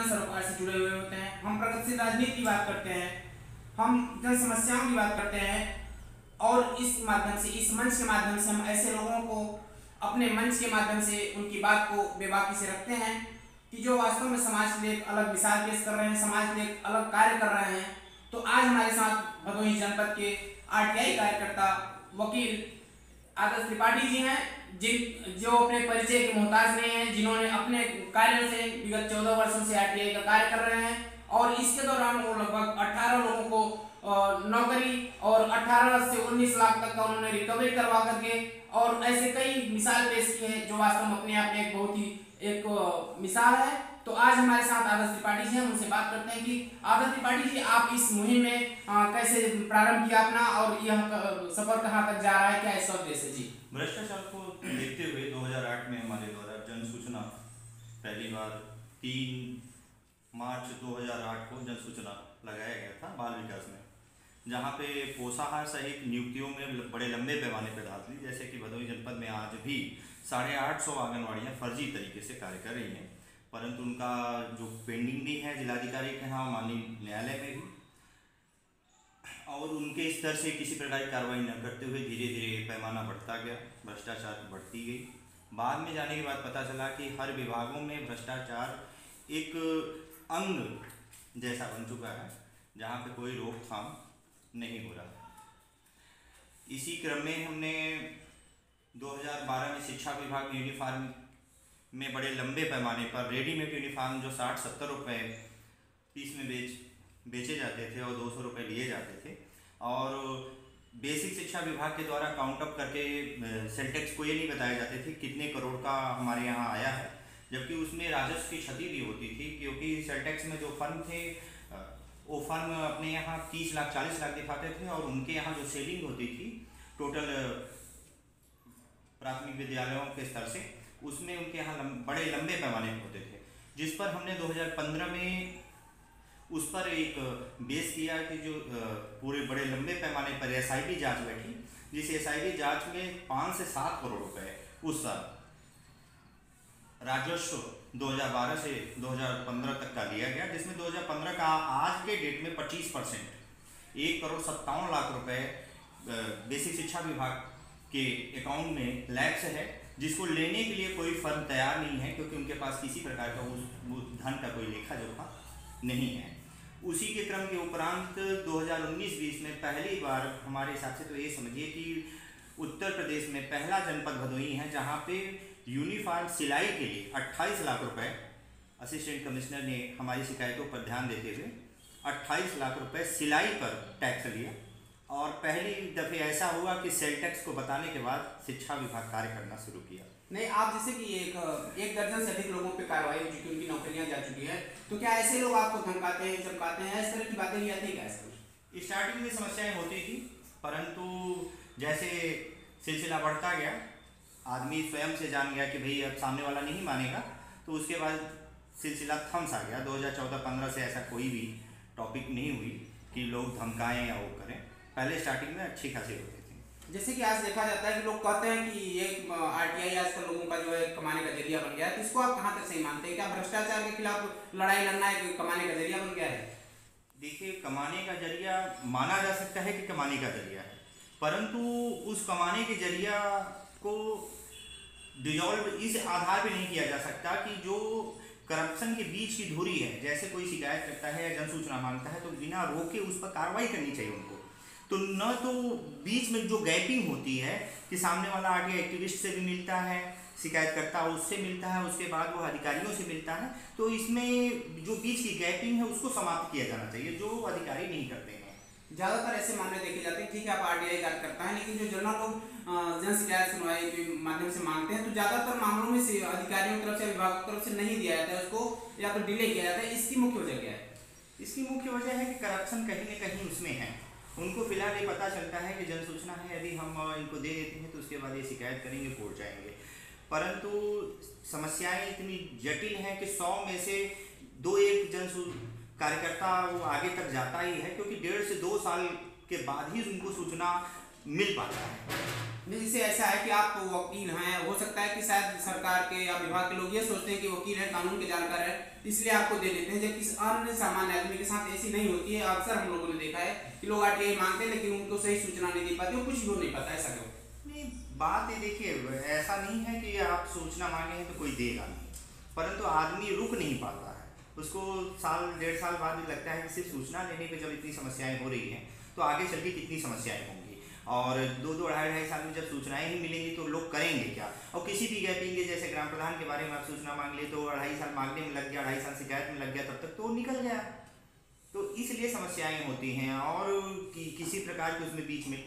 सरोकार से जुड़े हुए होते हैं। हम प्रगतिशील राजनीति की बात करते हैं, हम जन समस्याओं की बात करते हैं, और इस माध्यम से, इस मंच के माध्यम से हम ऐसे लोगों को अपने मंच के माध्यम से उनकी बात को बेबाकी से रखते हैं कि जो वास्तव में समाज के लिए एक अलग मिसाल पेश कर रहे हैं, समाज के लिए एक अलग कार्य कर रहे हैं। तो आज हमारे साथ भदोही जनपद के आरटीआई कार्यकर्ता वकील आदर्श त्रिपाठी जी हैं, जो अपने परिचय के मोहताज नहीं हैं, जिन्होंने अपने कार्यों से विगत 14 वर्षों से आरटीआई का कार्य कर रहे हैं, और इसके दौरान वो लगभग 18 लोगों को नौकरी और 18 से 19 लाख तक का उन्होंने रिकवरी करवा करके, और ऐसे कई मिसाल पेश की है जो वास्तव में अपने आप में एक बहुत ही एक मिसाल है। तो आज हमारे साथ आदर्श त्रिपाठी जी हैं, उनसे बात करते हैं कि आदर्श त्रिपाठी जी, आप इस मुहिम में कैसे प्रारंभ किया अपना, और यह सफर कहाँ तक जा रहा है, क्या इसका उद्देश्य जी? भ्रष्टाचार को देखते हुए 2008 में हमारे द्वारा जन सूचना पहली बार 3 मार्च 2008 को जन सूचना लगाया गया था बाल विकास में, जहाँ पे पोषाहार सहित नियुक्तियों में बड़े लंबे पैमाने पर धांधली, जैसे कि भदोही जनपद में आज भी 850 आंगनवाड़ियाँ फर्जी तरीके से कार्य कर रही हैं, परंतु उनका जो पेंडिंग भी है जिलाधिकारी के यहाँ, माननीय न्यायालय में भी, और उनके स्तर से किसी प्रकार की कार्रवाई न करते हुए धीरे धीरे पैमाना बढ़ता गया, भ्रष्टाचार बढ़ती गई। बाद में जाने के बाद पता चला कि हर विभागों में भ्रष्टाचार एक अंग जैसा बन चुका है, जहाँ पे कोई रोकथाम नहीं हो रहा। इसी क्रम में हमने 2012 में शिक्षा विभाग में यूनिफॉर्म में बड़े लंबे पैमाने पर रेडीमेड यूनिफॉर्म जो 60-70 रुपये पीस में बेचे जाते थे और 200 रुपये लिए जाते थे, और बेसिक शिक्षा विभाग के द्वारा काउंट अप करके सेल टैक्स को ये नहीं बताए जाते थे कितने करोड़ का हमारे यहाँ आया है, जबकि उसमें राजस्व की क्षति भी होती थी, क्योंकि सेल टैक्स में जो फर्म थे वो फर्म अपने यहाँ 30 लाख 40 लाख दिखाते थे, और उनके यहाँ जो सेलिंग होती थी टोटल प्राथमिक विद्यालयों के स्तर से, उसमें उनके यहाँ बड़े लंबे पैमाने पर होते थे, जिस पर हमने 2015 में उस पर एक बेस किया कि जो पूरे बड़े लंबे पैमाने पर एसआईटी जांच बैठी, जिस एसआईटी जांच में 5 से 7 करोड़ रुपए उस साल राजस्व 2012 से 2015 तक का लिया गया, जिसमें 2015 का आज के डेट में 25% 1,57,00,000 रुपए बेसिक शिक्षा विभाग के अकाउंट में लैप्स है, जिसको लेने के लिए कोई फर्म तैयार नहीं है, क्योंकि उनके पास किसी प्रकार का उस धन का कोई लेखा जोखा नहीं है। उसी के क्रम के उपरांत 2019-20 में पहली बार हमारे हिसाब से तो ये समझिए कि उत्तर प्रदेश में पहला जनपद भदोही है जहाँ पे यूनिफॉर्म सिलाई के लिए 28 लाख रुपए असिस्टेंट कमिश्नर ने हमारी शिकायतों पर ध्यान देते हुए 28 लाख रुपए सिलाई पर टैक्स लिया, और पहली दफ़े ऐसा हुआ कि सेल टैक्स को बताने के बाद शिक्षा विभाग कार्य करना शुरू किया। नहीं, आप जैसे कि एक दर्जन से अधिक लोगों पे कार्रवाई हो चुकी, उनकी नौकरियां जा चुकी है, तो क्या ऐसे लोग आपको धमकाते हैं, चमकाते हैं, इस तरह की बातें नहीं आती क्या? स्टार्टिंग में समस्याएं होती थी, परंतु जैसे सिलसिला बढ़ता गया, आदमी स्वयं से जान गया कि भाई अब सामने वाला नहीं मानेगा, तो उसके बाद सिलसिला थम सा गया। 2014-15 से ऐसा कोई भी टॉपिक नहीं हुई कि लोग धमकाएं या वो करें, पहले स्टार्टिंग में अच्छी खासी होती थी। जैसे कि आज देखा जाता है कि लोग कहते हैं कि ये आरटीआई आजकल लोगों का जो है कमाने का जरिया बन गया है, तो इसको आप कहाँ तक सही मानते हैं? क्या भ्रष्टाचार के खिलाफ लड़ाई लड़ना एक कमाने का जरिया बन गया है? देखिए, कमाने का जरिया माना जा सकता है कि कमाने का जरिया है, परंतु उस कमाने के जरिया को डिजॉल्व इस आधार पे नहीं किया जा सकता कि जो करप्शन के बीच की धुरी है, जैसे कोई शिकायत करता है या जन सूचना मांगता है तो बिना रोके उस पर कार्रवाई करनी चाहिए उनको, तो न तो बीच में जो गैपिंग होती है कि सामने वाला आगे एक्टिविस्ट से भी मिलता है, शिकायत करता है उससे मिलता है, उसके बाद वो अधिकारियों से मिलता है, तो इसमें जो बीच की गैपिंग है उसको समाप्त किया जाना चाहिए, जो अधिकारी नहीं करते हैं। ज़्यादातर ऐसे मामले देखे जाते हैं, ठीक है आप आरटीआई कार्य करता है, लेकिन जो जनरल लोग जन शिकायत सुनवाई के माध्यम से मांगते हैं, तो ज़्यादातर मामलों में से अधिकारियों की तरफ से, विभाग की तरफ से नहीं दिया जाता है उसको, या तो डिले किया जाता है। इसकी मुख्य वजह क्या है? इसकी मुख्य वजह है कि करप्शन कहीं न कहीं उसमें है। उनको फिलहाल ये पता चलता है कि जन सूचना है, यदि हम इनको दे देते हैं तो उसके बाद ये शिकायत करेंगे, कोर्ट जाएंगे, परंतु समस्याएं इतनी जटिल हैं कि 100 में से 2-1 कार्यकर्ता वो आगे तक जाता ही है, क्योंकि 1.5 से 2 साल के बाद ही उनको सूचना मिल पाता है। नहीं, जैसे ऐसा है कि आप वकील हैं, हो सकता है कि शायद सरकार के या विभाग के लोग ये सोचते हैं कि वकील है, कानून के जानकार है, इसलिए आपको दे देते हैं, जबकि किसी अन्य सामान्य आदमी के साथ ऐसी नहीं होती है। अक्सर हम लोगों ने देखा है कि लोग आरटीआई मांगते हैं लेकिन उनको सही सूचना नहीं दे पाती, वो कुछ भी नहीं पता। ऐसा क्यों? नहीं, बात ये देखिए, ऐसा नहीं है कि आप सूचना मांगे हैं तो कोई देगा नहीं, परंतु आदमी रुक नहीं पाता है। उसको साल 1.5 साल बाद भी लगता है कि सिर्फ सूचना लेने पे जब इतनी समस्याएं हो रही हैं तो आगे चल के कितनी समस्याएं होंगी, और 2-2, 2.5 साल में जब सूचनाएं ही मिलेंगी तो लोग करेंगे क्या। और किसी भी गैपिंग के, जैसे ग्राम प्रधान के बारे में आप सूचना मांग ले तो 2.5 साल मांगने में लग गया, 2.5 साल शिकायत में लग गया, तब तक तो निकल गया। तो इसलिए समस्याएं होती हैं, और किसी प्रकार के उसमें बीच में,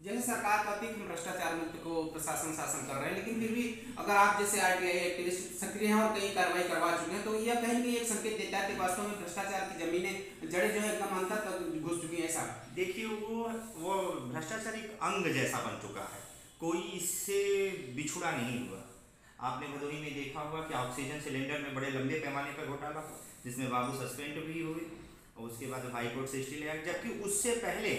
जैसे सरकार कहती है कि हम भ्रष्टाचार मुक्त को प्रशासन शासन कर रहे हैं, लेकिन फिर भी अगर आप जैसे आरटीआई एक्टिविस्ट सक्रिय हैं और कई कार्रवाई करवा चुके हैं, तो यह कहीं ना कहीं एक संकेत देता है कि वास्तव में भ्रष्टाचार की जमीनें जड़ें जो है एकदम अंतर तक घुस चुकी हैं। ऐसा देखिए, वो भ्रष्टाचार एक अंग जैसा बन चुका है, कोई इससे बिछुड़ा नहीं हुआ। आपने भदोही में देखा होगा कि ऑक्सीजन सिलेंडर में बड़े लंबे पैमाने पर घोटाला हुआ, जिसमें बाबू सस्पेंड भी हुए, और उसके बाद हाईकोर्ट से स्टे लिया। जबकि उससे पहले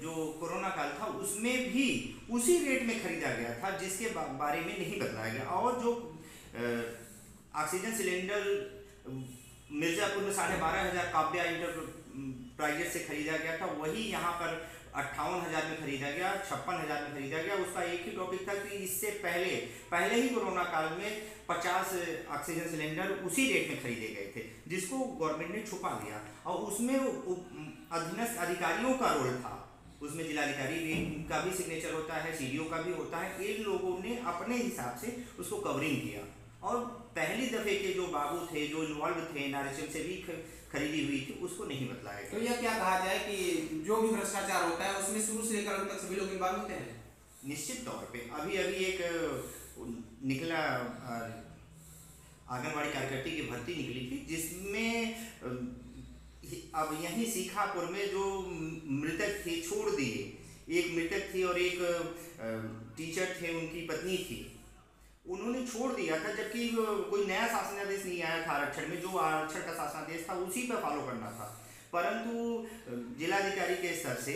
जो कोरोना काल था उसमें भी उसी रेट में खरीदा गया था जिसके बारे में नहीं बताया गया। और जो ऑक्सीजन सिलेंडर मिर्जापुर में 12,500 काव्या इंटरप्राइजेज से खरीदा गया था, वही यहाँ पर 58,000 में खरीदा गया, 56,000 में खरीदा गया। उसका एक ही टॉपिक था कि इससे पहले ही कोरोना काल में 50 ऑक्सीजन सिलेंडर उसी रेट में खरीदे गए थे, जिसको गवर्नमेंट ने छुपा लिया। और उसमें अधीनस्थ अधिकारियों का रोल था, उसमें जिलाधिकारी का भी सिग्नेचर होता है, सीडीओ का भी होता है। इन लोगों ने अपने हिसाब से उसको कवरिंग किया, और पहली दफे के जो बाबू थे, जो इन्वॉल्व थे, नारिशम से भी खरीदी हुई थी, उसको नहीं बताया गया। तो यह क्या कहा जाए कि जो भी भ्रष्टाचार होता है उसमें शुरू से लेकर अंत तक सभी लोग इन्वॉल्व होते हैं? निश्चित तौर पे अभी एक निकला आंगनबाड़ी कार्यकर्ती की भर्ती निकली थी, जिसमें अब यहीं सीखापुर में जो मृतक थे, छोड़ दिए, एक मृतक थी और एक टीचर थे, उनकी पत्नी थी, उन्होंने छोड़ दिया था। जबकि कोई नया शासनादेश नहीं आया था आरक्षण में, जो आरक्षण का शासनादेश था उसी पर फॉलो करना था। परंतु जिलाधिकारी के स्तर से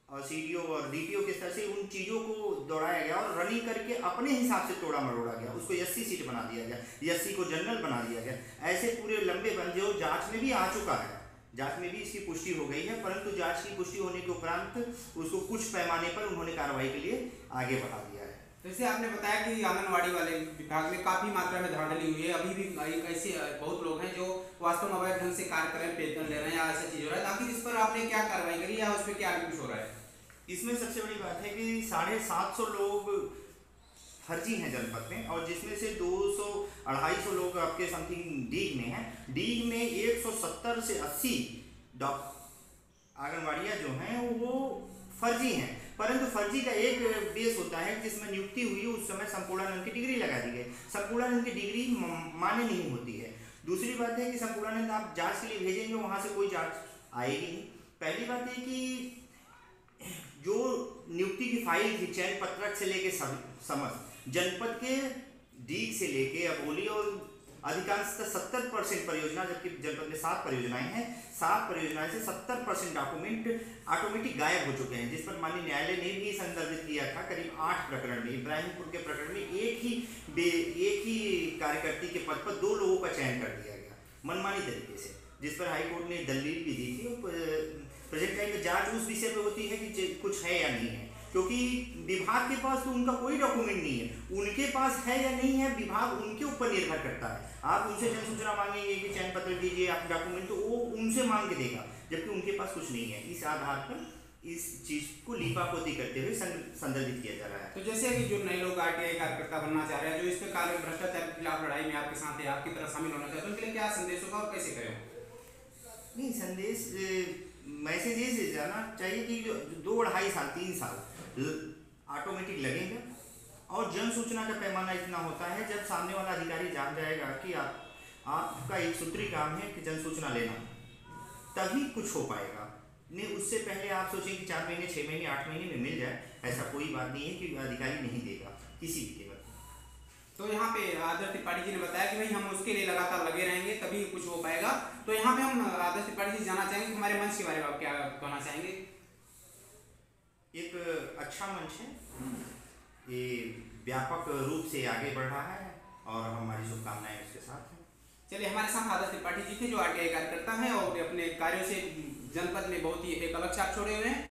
और सीडीओ और डीपीओ के स्तर से उन चीज़ों को दौड़ाया गया और रनिंग करके अपने हिसाब से तोड़ा मरोड़ा गया, उसको 80 सीट बना दिया गया, 80 को जनरल बना दिया गया। ऐसे पूरे लंबे बंदे, जो जांच में भी आ चुका है, जांच में भी इसकी पुष्टि हो गई है, परंतु जांच की पुष्टि होने के उपरांत उसको कुछ पैमाने पर उन्होंने कार्रवाई के लिए आगे बढ़ा दिया है। जैसे आपने बताया कि आंगनबाड़ी वाले विभाग में काफी मात्रा में धांधली हुई है, अभी भी ऐसे बहुत लोग हैं जो वास्तव में अवैध ढंग से कार्य कर रहे हैं, वेतन ले रहे हैं या ऐसा चीज हो रहा है। आखिर इस पर आपने क्या कार्रवाई करी या उस पर क्या कुछ हो रहा है? इसमें सबसे बड़ी बात है कि 750 लोग फर्जी हैं जनपद में, और जिसमें से 200-250 लोग आपके समथिंग डीग में हैं। डीग में 170 से 80 आंगनबाड़ियाँ जो हैं वो फर्जी हैं, परंतु फर्जी का एक बेस होता है जिसमें नियुक्ति हुई, उस समय संपूर्णानंद की डिग्री लगा दी गई। संपूर्णानंद की डिग्री मान्य नहीं होती है। दूसरी बात है कि संपूर्णानंद आप जांच के लिए भेजेंगे, वहाँ से कोई जांच आएगी नहीं। पहली बात है कि जो नियुक्ति की फाइल थी, चयन पत्रक से लेके समस्त जनपद के डीग से लेके अबोली और अधिकांशतः 70% परियोजना, जबकि जनपद में 7 परियोजनाएं हैं, 7 परियोजनाएं से 70% डॉक्यूमेंट ऑटोमेटिक गायब हो चुके हैं, जिस पर माननीय न्यायालय ने भी संदर्भित किया था। करीब 8 प्रकरण में, इब्राहिमपुर के प्रकरण में एक ही कार्यकर्ती के पद पर 2 लोगों का चयन कर दिया गया मनमानी तरीके से, जिस पर हाईकोर्ट ने दलील भी दी थी। प्रेजेंट टाइम में जांच उस विषय पे होती है कि कुछ है या नहीं है, क्योंकि विभाग के पास तो उनका कोई डॉक्यूमेंट नहीं है, उनके पास है या नहीं है विभाग उनके ऊपर निर्भर करता है। आप उनसे जन सूचना मांगेंगे कि चयन पत्र दीजिए, आप डॉक्यूमेंट, तो वो उनसे मांग के देगा, जबकि उनके पास कुछ नहीं है। इस आधार पर इस चीज को लीपापोती करते हुए संदर्भित किया जा रहा है। तो जैसे कि जो नए लोग आरटीआई कार्यकर्ता बनना चाह रहे हैं, जो इस प्रकार भ्रष्टाचार के खिलाफ लड़ाई में आपके साथ है, आपकी तरह शामिल होना चाहते हैं, उनके लिए क्या संदेश होगा और कैसे करें? नहीं, संदेश मैसेज ये जाना चाहिए कि 2-2.5 साल 3 साल ऑटोमेटिक लगेंगे, और जन सूचना का पैमाना इतना होता है जब सामने वाला अधिकारी जान जाएगा कि आपका एक सूत्री काम है कि जन सूचना लेना, तभी कुछ हो पाएगा। नहीं, उससे पहले आप सोचें कि 4 महीने, 6 महीने, 8 महीने में मिल जाए, ऐसा कोई बात नहीं है कि अधिकारी नहीं देगा किसी भी कीमत। तो यहाँ पे आदर्श त्रिपाठी जी ने बताया कि भाई हम उसके लिए लगातार लगे रहेंगे, तभी कुछ हो पाएगा। तो यहाँ पे हम आदर्श त्रिपाठी जी जानना चाहेंगे कि हमारे मंच के बारे में आप क्या कहना चाहेंगे? एक अच्छा मंच है, ये व्यापक रूप से आगे बढ़ रहा है और हमारी शुभकामनाएं उसके साथ हैं। चलिए, हमारे साथ आदर्श त्रिपाठी जी थे जो आरटीआई कार्यकर्ता हैं और अपने कार्यों से जनपद में बहुत ही एक अलग छाप छोड़े हुए हैं।